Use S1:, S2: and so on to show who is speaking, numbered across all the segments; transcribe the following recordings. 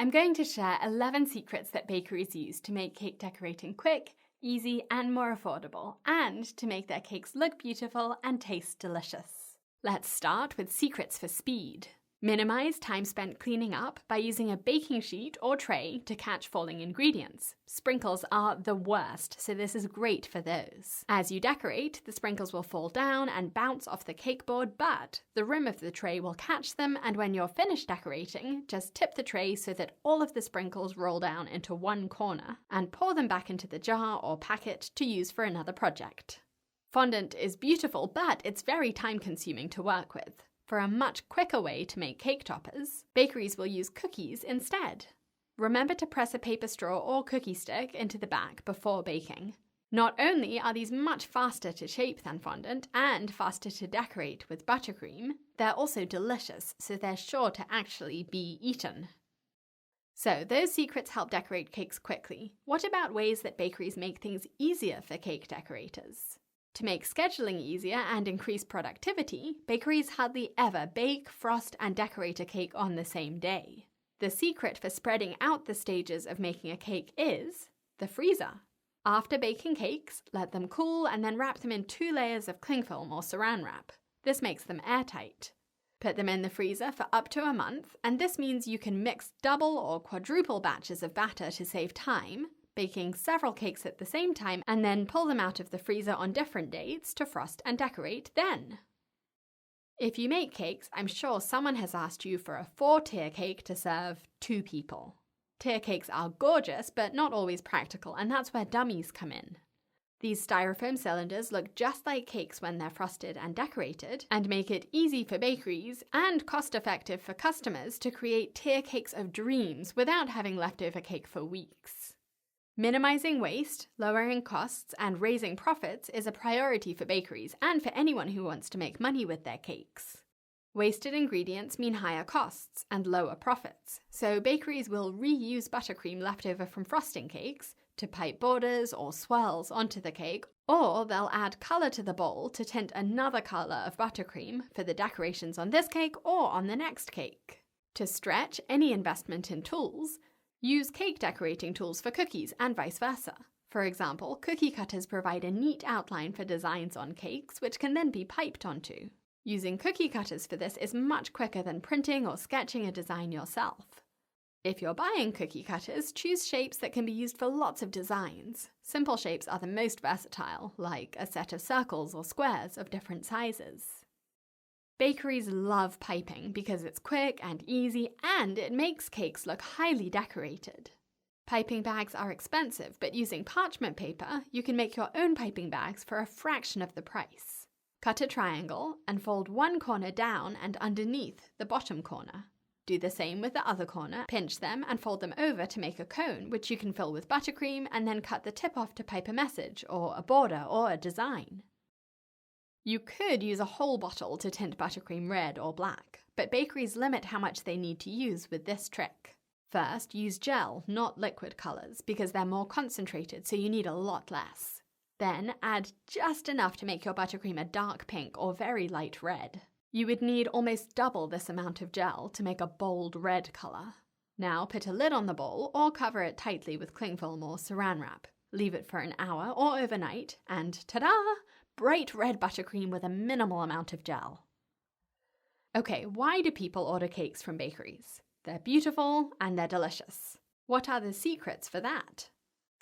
S1: I'm going to share 11 secrets that bakeries use to make cake decorating quick, easy, and more affordable, and to make their cakes look beautiful and taste delicious. Let's start with secrets for speed. Minimize time spent cleaning up by using a baking sheet or tray to catch falling ingredients. Sprinkles are the worst, so this is great for those. As you decorate, the sprinkles will fall down and bounce off the cake board, but the rim of the tray will catch them, and when you're finished decorating, just tip the tray so that all of the sprinkles roll down into one corner, and pour them back into the jar or packet to use for another project. Fondant is beautiful, but it's very time-consuming to work with. For a much quicker way to make cake toppers, bakeries will use cookies instead. Remember to press a paper straw or cookie stick into the back before baking. Not only are these much faster to shape than fondant and faster to decorate with buttercream, they're also delicious, so they're sure to actually be eaten. So those secrets help decorate cakes quickly. What about ways that bakeries make things easier for cake decorators? To make scheduling easier and increase productivity, bakeries hardly ever bake, frost, and decorate a cake on the same day. The secret for spreading out the stages of making a cake is the freezer. After baking cakes, let them cool and then wrap them in 2 layers of cling film or saran wrap. This makes them airtight. Put them in the freezer for up to a month, and this means you can mix double or quadruple batches of batter to save time, baking several cakes at the same time, and then pull them out of the freezer on different dates to frost and decorate then. If you make cakes, I'm sure someone has asked you for a 4-tier cake to serve 2 people. Tier cakes are gorgeous, but not always practical, and that's where dummies come in. These styrofoam cylinders look just like cakes when they're frosted and decorated, and make it easy for bakeries and cost-effective for customers to create tier cakes of dreams without having leftover cake for weeks. Minimizing waste, lowering costs, and raising profits is a priority for bakeries and for anyone who wants to make money with their cakes. Wasted ingredients mean higher costs and lower profits, so bakeries will reuse buttercream left over from frosting cakes to pipe borders or swirls onto the cake, or they'll add color to the bowl to tint another color of buttercream for the decorations on this cake or on the next cake. To stretch any investment in tools, use cake decorating tools for cookies and vice versa. For example, cookie cutters provide a neat outline for designs on cakes, which can then be piped onto. Using cookie cutters for this is much quicker than printing or sketching a design yourself. If you're buying cookie cutters, choose shapes that can be used for lots of designs. Simple shapes are the most versatile, like a set of circles or squares of different sizes. Bakeries love piping because it's quick and easy, and it makes cakes look highly decorated. Piping bags are expensive, but using parchment paper, you can make your own piping bags for a fraction of the price. Cut a triangle and fold one corner down and underneath the bottom corner. Do the same with the other corner, pinch them and fold them over to make a cone, which you can fill with buttercream and then cut the tip off to pipe a message or a border or a design. You could use a whole bottle to tint buttercream red or black, but bakeries limit how much they need to use with this trick. First, use gel, not liquid colors, because they're more concentrated, so you need a lot less. Then, add just enough to make your buttercream a dark pink or very light red. You would need almost double this amount of gel to make a bold red color. Now put a lid on the bowl or cover it tightly with cling film or saran wrap. Leave it for an hour or overnight, and ta-da! Bright red buttercream with a minimal amount of gel. Okay, why do people order cakes from bakeries? They're beautiful and they're delicious. What are the secrets for that?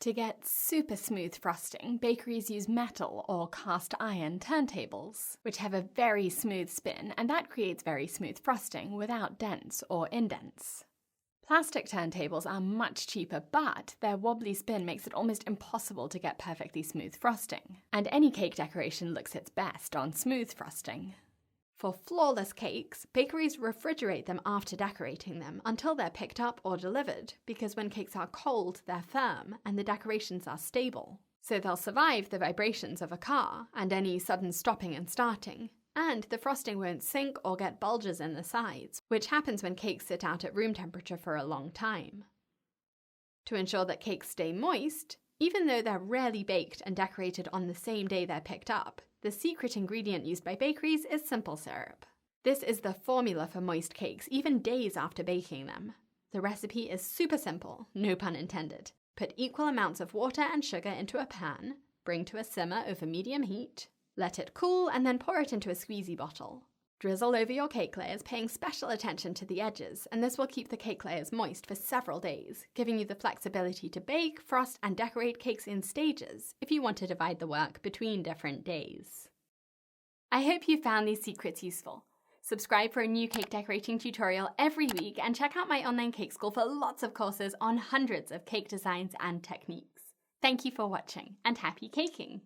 S1: To get super smooth frosting, bakeries use metal or cast iron turntables, which have a very smooth spin, and that creates very smooth frosting without dents or indents. Plastic turntables are much cheaper, but their wobbly spin makes it almost impossible to get perfectly smooth frosting, and any cake decoration looks its best on smooth frosting. For flawless cakes, bakeries refrigerate them after decorating them until they're picked up or delivered, because when cakes are cold, they're firm and the decorations are stable. So they'll survive the vibrations of a car and any sudden stopping and starting, and the frosting won't sink or get bulges in the sides, which happens when cakes sit out at room temperature for a long time. To ensure that cakes stay moist, even though they're rarely baked and decorated on the same day they're picked up, the secret ingredient used by bakeries is simple syrup. This is the formula for moist cakes, even days after baking them. The recipe is super simple, no pun intended. Put equal amounts of water and sugar into a pan, bring to a simmer over medium heat, let it cool and then pour it into a squeezy bottle. Drizzle over your cake layers, paying special attention to the edges, and this will keep the cake layers moist for several days, giving you the flexibility to bake, frost, and decorate cakes in stages if you want to divide the work between different days. I hope you found these secrets useful. Subscribe for a new cake decorating tutorial every week and check out my online cake school for lots of courses on hundreds of cake designs and techniques. Thank you for watching and happy caking!